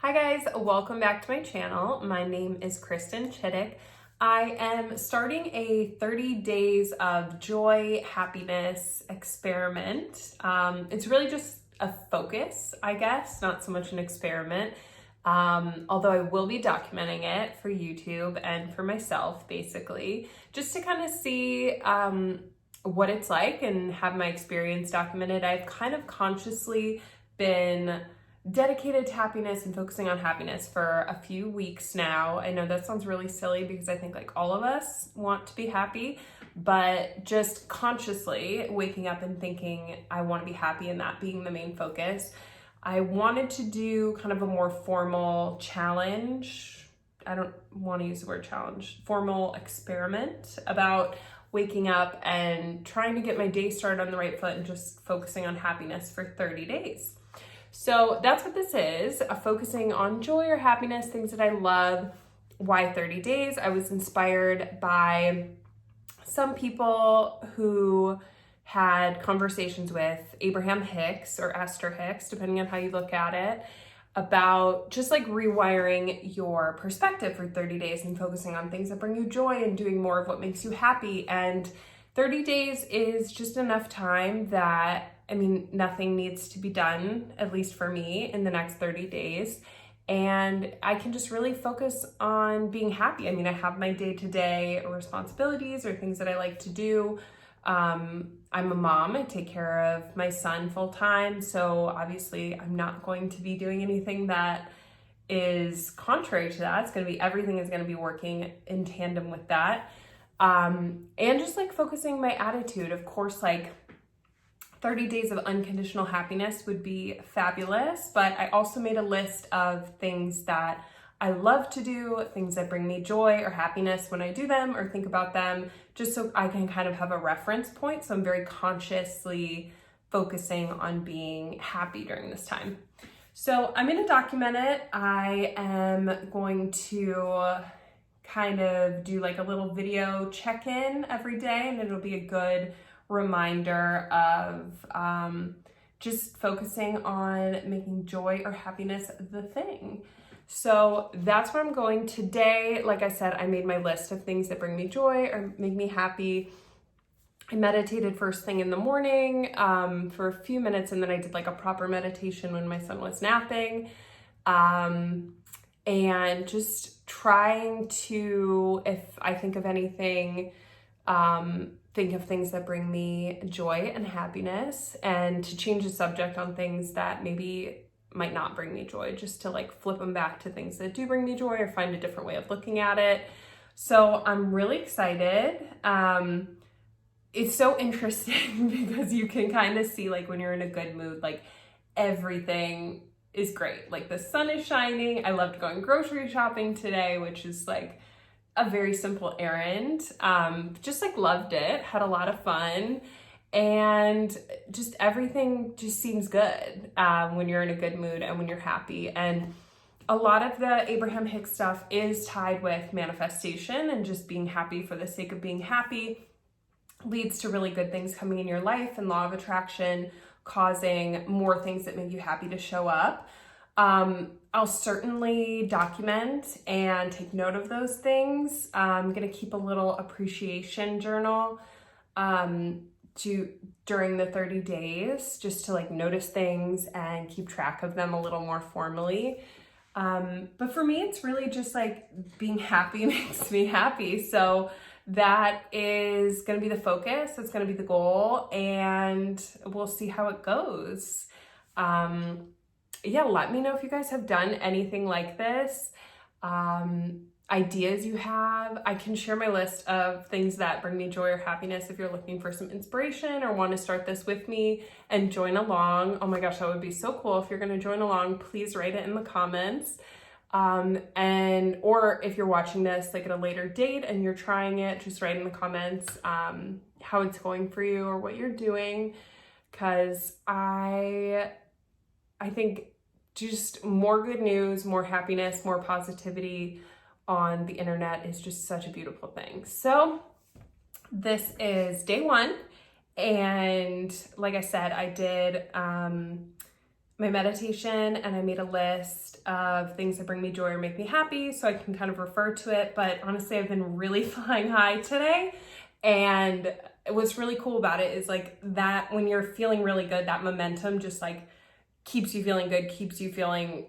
Hi guys, welcome back to my channel. My name is Kristen Chittock. I am starting a 30 days of joy, happiness experiment. It's really just a focus, I guess, not so much an experiment. Although I will be documenting it for YouTube and for myself, basically, just to kind of see what it's like and have my experience documented. I've kind of consciously been dedicated to happiness and focusing on happiness for a few weeks now. I know that sounds really silly because I think like all of us want to be happy, but just consciously waking up and thinking I want to be happy and that being the main focus. I wanted to do kind of a more formal challenge. I don't want to use the word challenge, formal experiment about waking up and trying to get my day started on the right foot and just focusing on happiness for 30 days. So that's what this is, focusing on joy or happiness, things that I love. Why 30 days? I was inspired by some people who had conversations with Abraham Hicks or Esther Hicks, depending on how you look at it, about just like rewiring your perspective for 30 days and focusing on things that bring you joy and doing more of what makes you happy. And 30 days is just enough time that nothing needs to be done, at least for me, in the next 30 days. And I can just really focus on being happy. I have my day-to-day responsibilities or things that I like to do. I'm a mom. I take care of my son full-time. So obviously I'm not going to be doing anything that is contrary to that. It's going to be, everything is going to be working in tandem with that. And just like focusing my attitude, of course, like 30 days of unconditional happiness would be fabulous, but I also made a list of things that I love to do, things that bring me joy or happiness when I do them or think about them, just so I can kind of have a reference point. So I'm very consciously focusing on being happy during this time. So I'm going to document it. I am going to kind of do like a little video check-in every day, and it'll be a good reminder of just focusing on making joy or happiness the thing. So that's where I'm going today. Like I said, I made my list of things that bring me joy or make me happy. I meditated first thing in the morning for a few minutes, and then I did like a proper meditation when my son was napping. And just trying to, if I think of anything, think of things that bring me joy and happiness, and to change the subject on things that maybe might not bring me joy, just to like flip them back to things that do bring me joy or find a different way of looking at it. So I'm really excited. It's so interesting because you can kind of see like when you're in a good mood, like everything is great. Like the sun is shining. I loved going grocery shopping today, which is like a very simple errand. Just like loved it, had a lot of fun, and just everything just seems good when you're in a good mood and when you're happy. And a lot of the Abraham Hicks stuff is tied with manifestation, and just being happy for the sake of being happy leads to really good things coming in your life, and law of attraction causing more things that make you happy to show up. I'll certainly document and take note of those things. I'm going to keep a little appreciation journal during the 30 days, just to like notice things and keep track of them a little more formally. But for me, it's really just like being happy makes me happy. So that is going to be the focus. That's going to be the goal, and we'll see how it goes. Yeah, let me know if you guys have done anything like this, ideas you have. I can share my list of things that bring me joy or happiness if you're looking for some inspiration or want to start this with me and join along. Oh my gosh, that would be so cool. If you're going to join along, please write it in the comments. Or if you're watching this like at a later date and you're trying it, just write in the comments how it's going for you or what you're doing, because I think just more good news, more happiness, more positivity on the internet is just such a beautiful thing. So this is day one, and like I said, I did my meditation and I made a list of things that bring me joy or make me happy so I can kind of refer to it. But honestly, I've been really flying high today. And what's really cool about it is like that when you're feeling really good, that momentum just like keeps you feeling good, keeps you feeling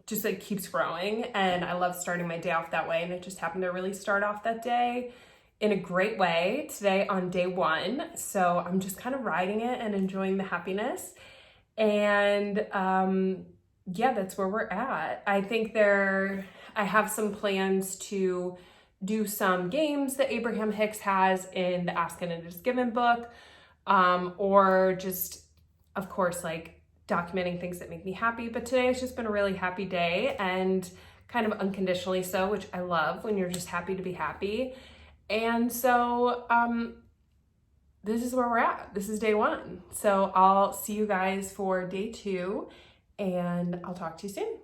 just like keeps growing. And I love starting my day off that way. And it just happened to really start off that day in a great way today on day 1. So I'm just kind of riding it and enjoying the happiness. And yeah, that's where we're at. I think I have some plans to do some games that Abraham Hicks has in the Ask and It Is Given book, or just, of course, like documenting things that make me happy. But today has just been a really happy day, and kind of unconditionally so, which I love when you're just happy to be happy. And so this is where we're at. This is day 1. So I'll see you guys for day 2, and I'll talk to you soon.